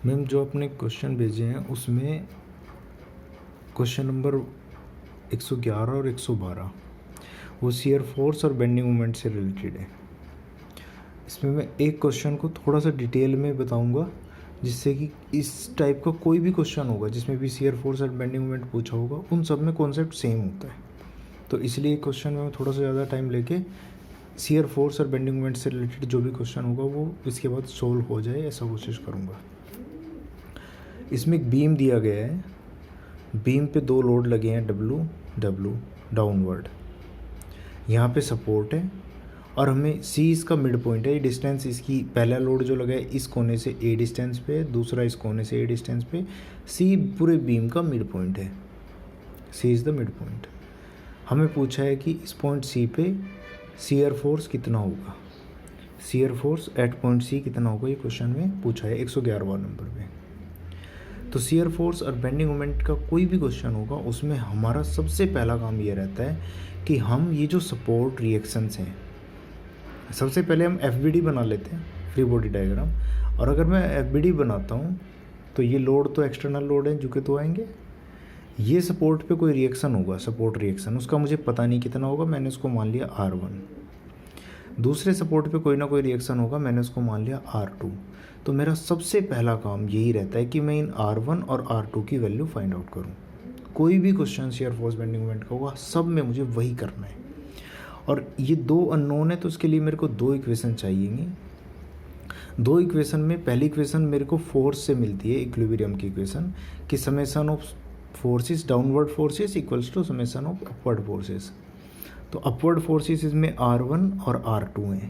Ma'am जो आपने question भेजे हैं उसमें क्वेश्चन नंबर 111 और 112 वो शियर फोर्स और बेंडिंग मोमेंट से रिलेटेड है। इसमें मैं एक क्वेश्चन को थोड़ा सा डिटेल में बताऊंगा, जिससे कि इस टाइप का कोई भी क्वेश्चन होगा जिसमें भी शियर फोर्स और बेंडिंग मोमेंट पूछा होगा उन सब में कॉन्सेप्ट सेम होता है। तो इसलिए क्वेश्चन में थोड़ा सा ज़्यादा टाइम लेके शियर फोर्स और बेंडिंग मोमेंट से रिलेटेड जो भी क्वेश्चन होगा वो इसके बाद सोल्व हो जाए, ऐसा कोशिश करूँगा। इसमें एक बीम दिया गया है, बीम पे दो लोड लगे हैं डब्लू डाउनवर्ड, यहाँ पे सपोर्ट है और हमें सी इसका मिड पॉइंट है। ये डिस्टेंस इसकी पहला लोड जो लगा है इस कोने से ए डिस्टेंस पे, दूसरा इस कोने से ए डिस्टेंस पे, सी पूरे बीम का मिड पॉइंट है, सी इज़ द मिड पॉइंट। हमें पूछा है कि इस पॉइंट सी पे शियर फोर्स कितना होगा, shear force at point C कितना होगा, ये क्वेश्चन में पूछा है 111वां नंबर पे। तो शियर फोर्स और बेंडिंग मोमेंट का कोई भी क्वेश्चन होगा उसमें हमारा सबसे पहला काम ये रहता है कि हम ये जो सपोर्ट रिएक्शंस हैं, सबसे पहले हम एफबीडी बना लेते हैं, फ्री बॉडी डायग्राम। और अगर मैं एफबीडी बनाता हूँ तो ये लोड तो एक्सटर्नल लोड है झुके तो आएंगे, ये सपोर्ट पे कोई रिएक्शन होगा, सपोर्ट रिएक्शन, उसका मुझे पता नहीं कितना होगा, मैंने उसको मान लिया R1। दूसरे सपोर्ट पे कोई ना कोई रिएक्शन होगा, मैंने उसको मान लिया R2। तो मेरा सबसे पहला काम यही रहता है कि मैं इन R1 और R2 की वैल्यू फाइंड आउट करूँ। कोई भी question shear force bending moment का होगा, सब में मुझे वही करना है। और ये दो अननोन है तो उसके लिए मेरे को दो इक्वेशन चाहिएंगी। दो इक्वेशन में पहली इक्वेशन मेरे को फोर्स से मिलती है, इक्विलिब्रियम की इक्वेशन, कि summation of forces downward forces equals to summation of upward forces. तो अपवर्ड फोर्सेस इसमें R1 और R2 हैं,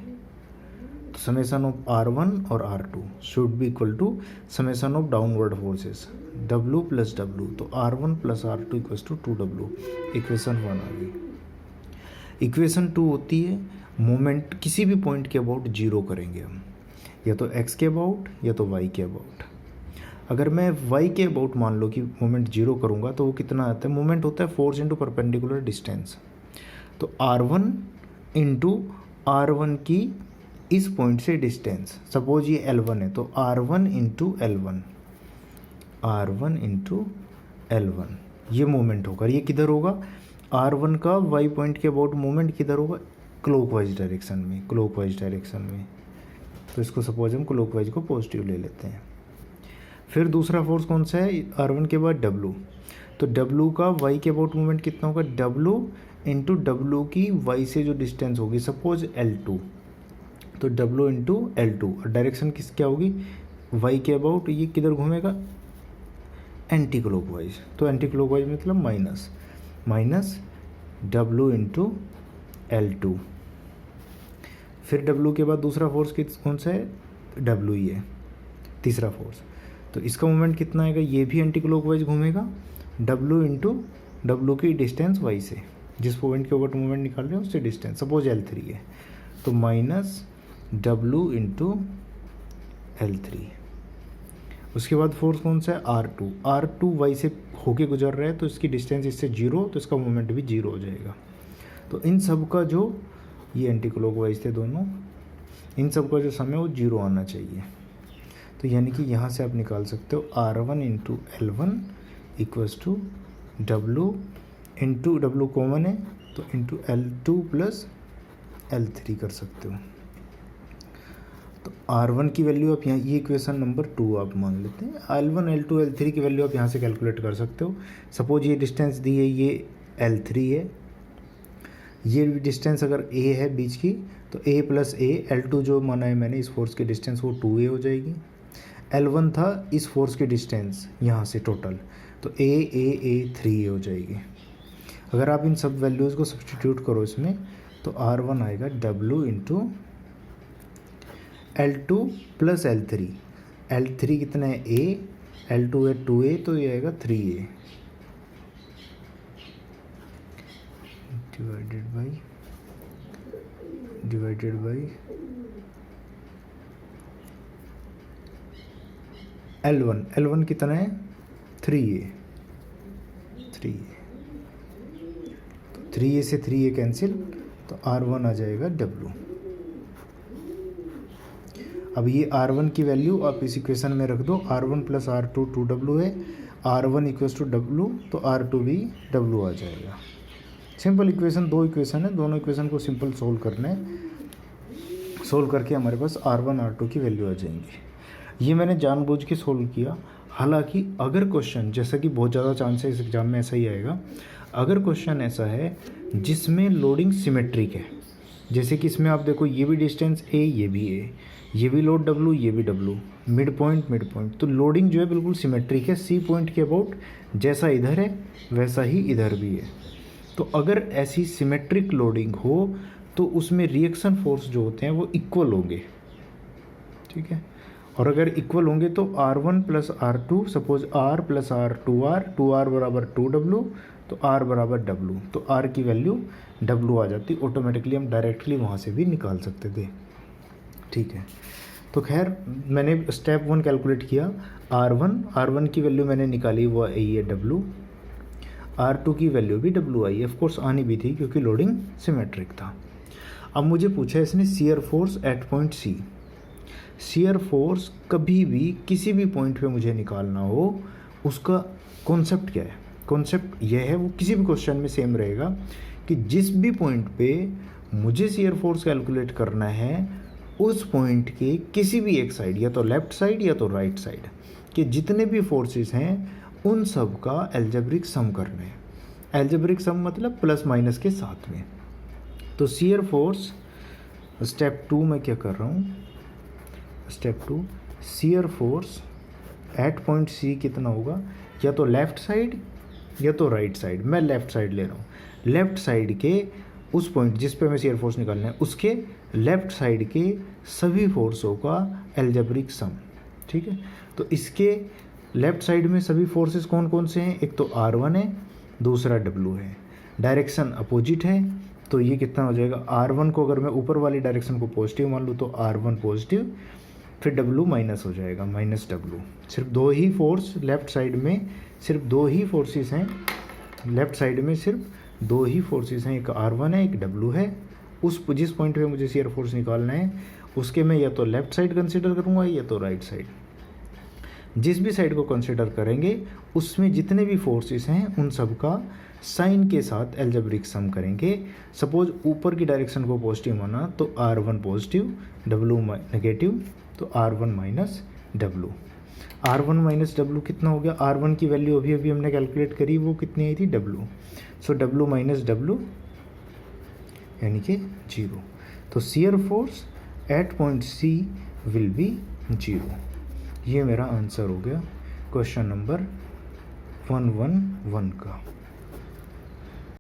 तो समेशन ऑफ R1 और R2 should be equal to summation of downward forces W plus W। तो R1 plus R2 equals to 2W। Equation 1 आ गई। Equation 2 होती है मोमेंट किसी भी पॉइंट के अबाउट जीरो करेंगे हम, या तो x के अबाउट या तो y के अबाउट। अगर मैं y के अबाउट मान लो कि मोमेंट जीरो करूँगा तो वो कितना आता है, मोमेंट होता है फोर्स इंटू परपेंडिकुलर डिस्टेंस। तो R1 इंटू R1 की इस पॉइंट से डिस्टेंस, सपोज ये L1 है तो R1 into L1, R1 into L1 ये मोमेंट होगा। ये किधर होगा, R1 का y पॉइंट के अबाउट मोमेंट किधर होगा, क्लॉकवाइज डायरेक्शन में, क्लॉकवाइज डायरेक्शन में। तो इसको सपोज हम क्लॉकवाइज को पॉजिटिव ले लेते हैं। फिर दूसरा फोर्स कौन सा है, R1 के बाद W। तो W का y के अबाउट मोमेंट कितना होगा, W इंटू W की y से जो डिस्टेंस होगी, सपोज L2, तो W इंटू L2। और डायरेक्शन किस क्या होगी, y के अबाउट, ये किधर घूमेगा, एंटी क्लॉकवाइज। तो एंटी क्लॉकवाइज मतलब माइनस W इंटू L2। फिर W के बाद दूसरा फोर्स कौन सा है, W ही है, तीसरा फोर्स। तो इसका मोमेंट कितना आएगा, ये भी एंटी क्लॉकवाइज घूमेगा, W इंटू W की डिस्टेंस y से, जिस पॉइंट के ऊपर मोमेंट निकाल रहे हैं उससे डिस्टेंस, सपोज L3 है, तो माइनस W इंटू L3। उसके बाद फोर्स कौन सा है, R2 y से होके गुजर रहा है तो इसकी डिस्टेंस इससे जीरो, तो इसका मोमेंट भी जीरो हो जाएगा। तो इन सब का जो, ये एंटी क्लॉकवाइज थे दोनों, इन सब का जो समय वो जीरो आना चाहिए। तो यानी कि यहाँ से आप निकाल सकते हो R1 into L1 equals to W into W common है तो इंटू L2 प्लस L3 कर सकते हो। तो R1 की वैल्यू आप यहाँ, ये इक्वेशन नंबर 2 आप मान लेते हैं। L1 L2 L3 की वैल्यू आप यहाँ से कैलकुलेट कर सकते हो। सपोज ये डिस्टेंस दी है, ये L3 है, ये डिस्टेंस अगर A है बीच की तो A प्लस A, L2 जो माना है मैंने इस फोर्स की डिस्टेंस वो 2A हो जाएगी। L1 था इस फोर्स की डिस्टेंस यहाँ से टोटल, तो A 3A हो जाएगी। अगर आप इन सब वैल्यूज़ को सब्सटीट्यूट करो इसमें तो R1 आएगा W into L2 plus L3। L3 कितना है A, L2 है 2A, तो ये आएगा 3A डिवाइडेड बाई L1 कितना है 3A। तो 3A से 3A कैंसिल, तो R1 आ जाएगा W। अब ये R1 की वैल्यू आप इस इक्वेशन में रख दो, R1 प्लस R2 2W है, R1 इक्वल्स टू W, तो R2 भी W आ जाएगा। सिंपल इक्वेशन, दो इक्वेशन है, दोनों इक्वेशन को सिंपल सोल्व करना है। सोल्व करके हमारे पास R1 R2 की वैल्यू आ जाएंगी। ये मैंने जानबूझ के सोल्व किया। हालांकि अगर क्वेश्चन, जैसा कि बहुत ज़्यादा चांस है इस एग्ज़ाम में ऐसा ही आएगा, अगर क्वेश्चन ऐसा है जिसमें लोडिंग सिमेट्रिक है, जैसे कि इसमें आप देखो ये भी डिस्टेंस A, ये भी A, ये भी लोड W, ये भी W, मिड पॉइंट, तो लोडिंग जो है बिल्कुल सिमेट्रिक है, C पॉइंट के अबाउट जैसा इधर है वैसा ही इधर भी है। तो अगर ऐसी सिमेट्रिक लोडिंग हो तो उसमें रिएक्शन फोर्स जो होते हैं वो इक्वल होंगे, ठीक है। और अगर इक्वल होंगे तो R1 plus R2, suppose R plus R 2R बराबर 2W, तो R बराबर W, तो R की वैल्यू W आ जाती, ऑटोमेटिकली हम डायरेक्टली वहाँ से भी निकाल सकते थे, ठीक है। तो खैर मैंने स्टेप 1 कैलकुलेट किया, R1 की वैल्यू मैंने निकाली, वो आई है W, R2 की वैल्यू भी W आई है, ऑफकोर्स आनी भी थी क्योंकि लोडिंग सिमेट्रिक था। अब मुझे पूछा है इसने shear force at point C। Shear force कभी भी किसी भी पॉइंट पे मुझे निकालना हो, उसका कॉन्सेप्ट क्या है? कॉन्सेप्ट यह है, वो किसी भी क्वेश्चन में सेम रहेगा कि जिस भी पॉइंट पे मुझे शियर फोर्स कैलकुलेट करना है, उस पॉइंट के किसी भी एक साइड, या तो लेफ्ट साइड या तो राइट साइड के जितने भी फोर्सेस हैं उन सब का एल्जेब्रिक सम करना है। एल्जेब्रिक सम मतलब प्लस माइनस के साथ में। तो शियर फोर्स स्टेप 2 में क्या कर रहा हूँ, step 2 shear force at point C कितना होगा, या तो लेफ़्ट साइड या तो राइट साइड। मैं लेफ़्ट साइड ले रहा हूँ, लेफ़्ट साइड के उस पॉइंट जिस पे मैं शियर फोर्स निकालना है उसके लेफ़्ट साइड के सभी फोर्सों का एल्जेब्रिक सम, ठीक है। तो इसके लेफ़्ट साइड में सभी फोर्सेस कौन कौन से हैं, एक तो R1 है, दूसरा W है, डायरेक्शन अपोजिट है, तो ये कितना हो जाएगा, R1 को अगर मैं ऊपर वाली डायरेक्शन को पॉजिटिव मान लूँ तो R1 पॉजिटिव, फिर W माइनस हो जाएगा, माइनस W। सिर्फ दो ही फोर्स लेफ़्ट साइड में, सिर्फ दो ही फोर्सेस हैं लेफ़्ट साइड में, सिर्फ दो ही फोर्सेस हैं, एक R1 है, एक W है। उस जिस पॉइंट पे मुझे शियर फोर्स निकालना है उसके मैं या तो लेफ़्ट साइड कंसिडर करूँगा या तो राइट साइड। जिस भी साइड को कंसिडर करेंगे उसमें जितने भी फोर्सेस हैं उन सब का साइन के साथ एल्जेब्रिक सम करेंगे। सपोज ऊपर की डायरेक्शन को पॉजिटिव माना तो R1 पॉजिटिव, W नेगेटिव, तो R1 minus W। R1 minus W कितना हो गया, R1 की वैल्यू अभी अभी हमने कैलकुलेट करी, वो कितनी आई थी, W। सो W माइनस W यानी कि 0। तो shear force at point C will be 0। ये मेरा आंसर हो गया क्वेश्चन नंबर 111 का।